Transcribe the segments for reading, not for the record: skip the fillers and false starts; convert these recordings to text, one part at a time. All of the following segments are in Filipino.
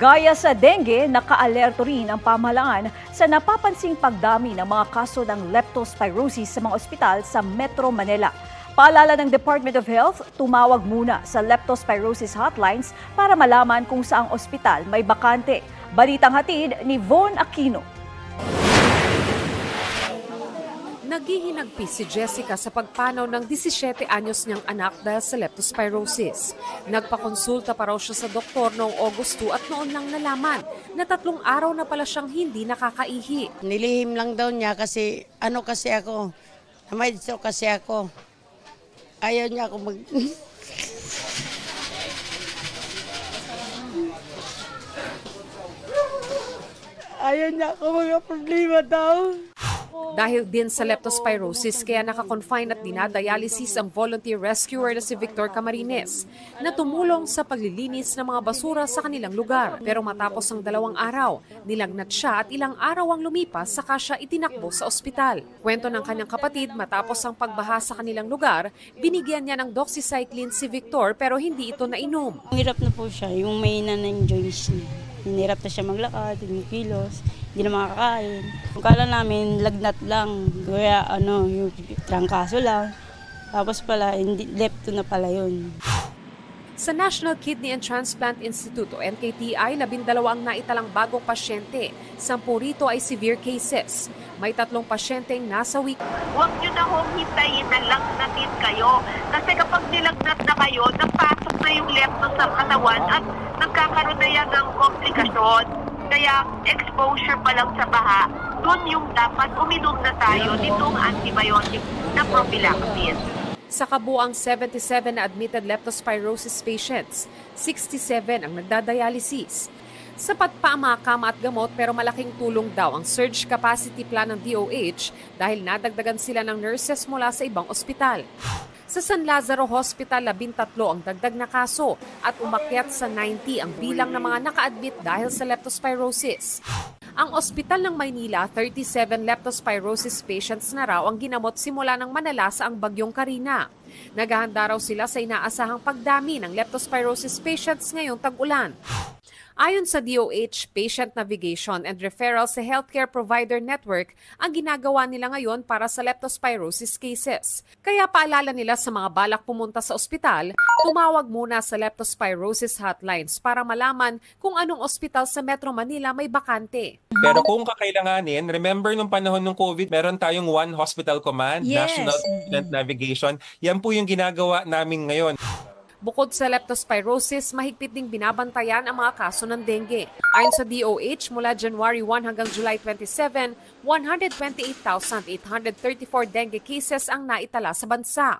Gaya sa dengue, naka-alerto rin ang pamahalaan sa napapansing pagdami ng mga kaso ng leptospirosis sa mga ospital sa Metro Manila. Paalala ng Department of Health, tumawag muna sa leptospirosis hotlines para malaman kung saang ospital may bakante. Balitang hatid ni Von Aquino. Naghihinagpis si Jessica sa pagpanaw ng 17 anyos niyang anak dahil sa leptospirosis. Nagpakonsulta pa raw siya sa doktor noong August 2 at noon lang nalaman na 3 araw na pala siyang hindi nakakaihi. Nilihim lang daw niya kasi kasi ako, may stroke kasi ako. Ayaw niya ako Ayaw niya ako problema daw. Dahil din sa leptospirosis, kaya nakakonfine at dinadialysis ang volunteer rescuer na si Victor Camarines na tumulong sa paglilinis ng mga basura sa kanilang lugar. Pero matapos ang 2 araw, nilagnat siya at ilang araw ang lumipas saka siya itinakbo sa ospital. Kwento ng kanyang kapatid, matapos ang pagbaha sa kanilang lugar, binigyan niya ng doxycycline si Victor pero hindi ito nainom. Hirap na po siya, yung may ng joints niya. Hinirap na siya maglakad, yung kilos, hindi na makakain. Kala namin lagnat lang, kaya yung trangkaso lang. Tapos pala, lepto na pala yun. Sa National Kidney and Transplant Institute o NKTI, 12 ang naitalang bagong pasyente. 10 rito ay severe cases. May 3 pasyenteng nasa week. Huwag nyo na hong hintayin na lagnatin kayo. Kasi kapag nilagnat na kayo, napasok na yung lepto sa katawan at nagkakaroon na yan ng komplikasyon. Kaya exposure pa lang sa baha, doon yung dapat uminom na tayo nitong antibiotic na prophylaxis. Sa kabuang 77 na admitted leptospirosis patients, 67 ang nagdadialysis. Sapat pa ang mga kama at gamot pero malaking tulong daw ang surge capacity plan ng DOH dahil nadagdagan sila ng nurses mula sa ibang ospital. Sa San Lazaro Hospital, 13 ang dagdag na kaso at umakyat sa 90 ang bilang ng mga naka-admit dahil sa leptospirosis. Ang ospital ng Maynila, 37 leptospirosis patients na raw ang ginamot simula ng manalasa ang bagyong Karina. Naghahanda raw sila sa inaasahang pagdami ng leptospirosis patients ngayong tag-ulan. Ayon sa DOH, patient navigation and referral sa healthcare provider network ang ginagawa nila ngayon para sa leptospirosis cases. Kaya paalala nila sa mga balak pumunta sa ospital, tumawag muna sa leptospirosis hotlines para malaman kung anong ospital sa Metro Manila may bakante. Pero kung kakailanganin, remember nung panahon ng COVID, meron tayong One Hospital Command, National Patient Navigation. Yan po yung ginagawa namin ngayon. Bukod sa leptospirosis, mahigpit ding binabantayan ang mga kaso ng dengue. Ayon sa DOH, mula January 1 hanggang July 27, 128,834 dengue cases ang naitala sa bansa.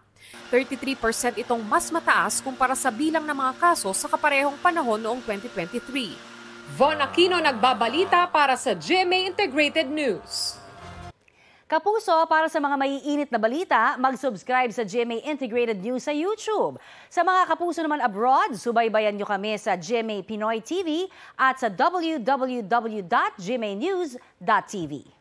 33% itong mas mataas kumpara sa bilang ng mga kaso sa kaparehong panahon noong 2023. Von Aquino nagbabalita para sa GMA Integrated News. Kapuso, para sa mga maiinit na balita, mag-subscribe sa GMA Integrated News sa YouTube. Sa mga kapuso naman abroad, subaybayan nyo kami sa GMA Pinoy TV at sa www.gmanews.tv.